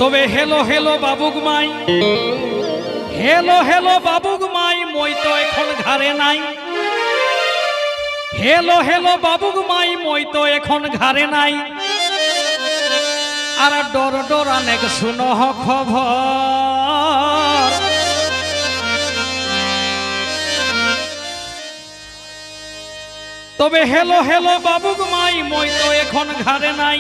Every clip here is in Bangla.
তবে হেলো হেলো বাবুক মাই, হেলো হেলো বাবুক মাই, মই তো এখন ঘরে নাই। হেলো হেলো বাবুক মাই, মই তো এখন ঘরে নাই। আর ডর ডর অনেক শুনো খবর, তবে হেলো হেলো বাবুক মাই, মই তো এখন ঘরে নাই।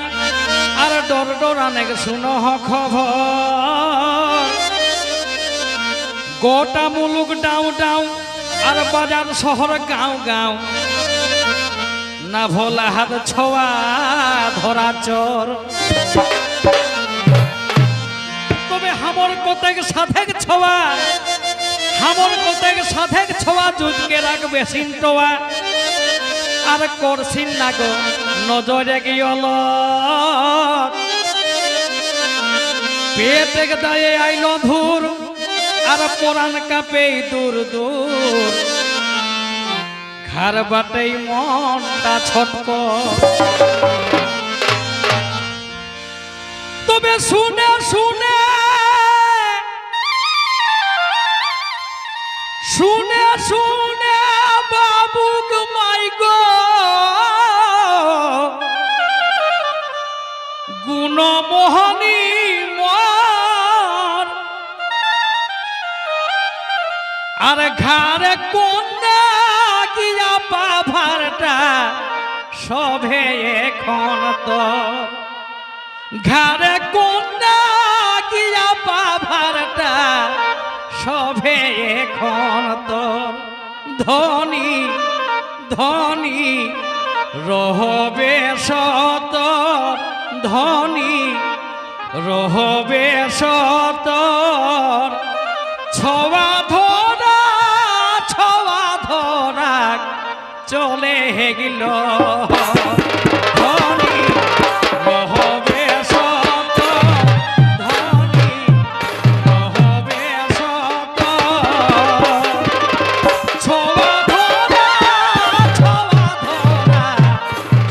আর ডর ডর অনেক শুনো খবর, গোটা মুলুক ডাউ ডাউ, আর বাজার শহর গাঁও গাঁও, না ভোলা হাত ছোয়া ধরা চোর। তবে হামর কতেক সাথেক ছোয়া, হামর কতেক সাথেক ছোয়া, জুটকে রাখবে সিনটোয়া। আর করছিন না গো নজরে গিয়ল, পেটে দায়ে আইল ধুর, আর পরাণ কাপে দূর দূর, ঘর বাটেই মনটা ছটক। তবে শুনে শুনে শুনে শুনে বাবুক মাই গো, গুণমোহনী মর, আর ঘরে কন্যা গিয়া পাভারটা সভে এখন তো, ঘরে কন্যা গিয়া পাভারটা সভে এখন তো। ধনী ধনী রহবে সত, ধনী রহবে সত, ছোয়া ধরা ছোয়া ধরা চলে গেল। ধনী রহবে সত, ধনী রহবে সত, ছোয়া ধরা ছোয়া ধরা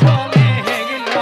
চলে গেল।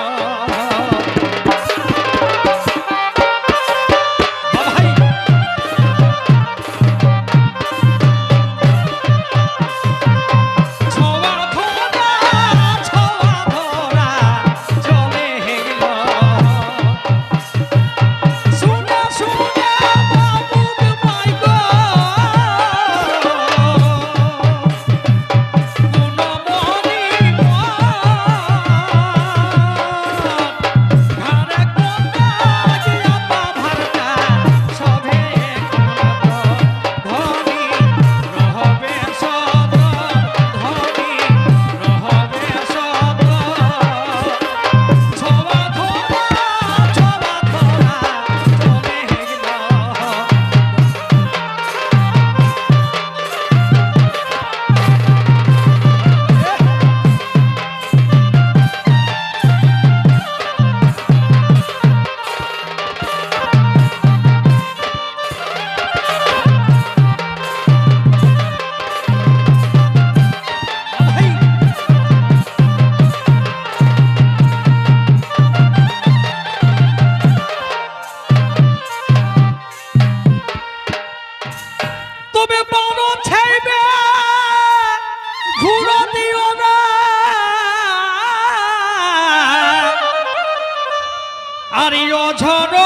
আর ঝড়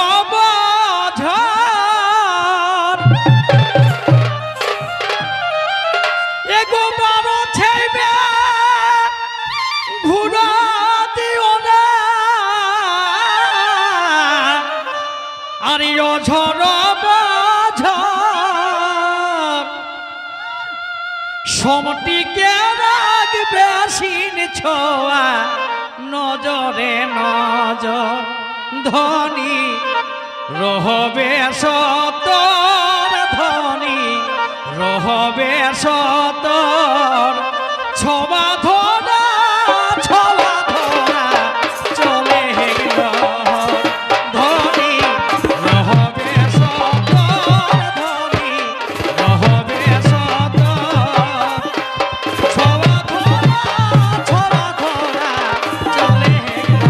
ঝড় এগো বারো ছেবে ঘুরা দিও না। আর ঝড় ঝড় সমটিকে রাখবে আসিন ছোয়া নজরে নজর। ধনী রহবে সতর, ধনী রহবে সতর, ছোবা ধরা ছোবা ধরা চলে গেল। ধনী রহবে সতর, ধনী রহবে সতর, ছোবা ধরা ছোবা ধরা চলে গেল।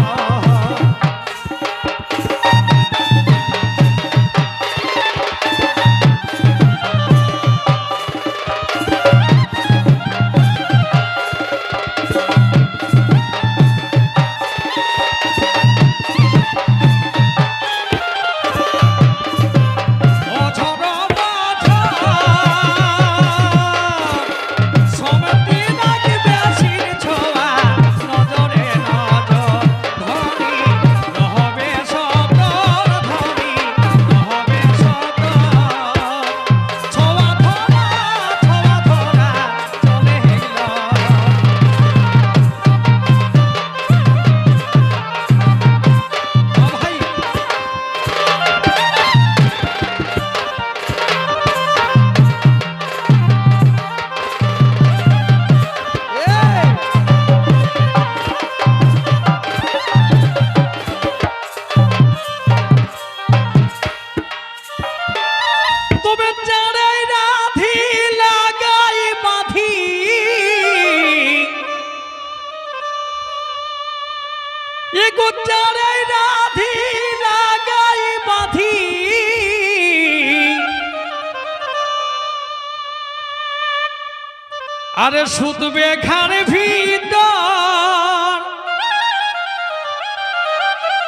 আরে শুধবে ঘর ভিতর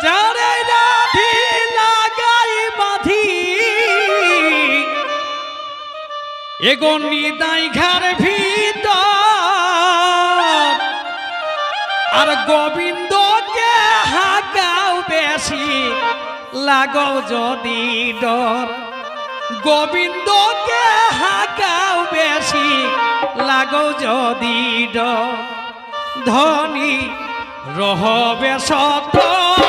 যারে রাধি লাগাই বাঁধি এগো নিদাই ঘর ভিতর আর গোবিন্দকে হাগাও বেশি লাগাও যদি ডর গোবিন্দকে হাগাও বেশি লাগাও যদি ডর ধনী রহবে সতর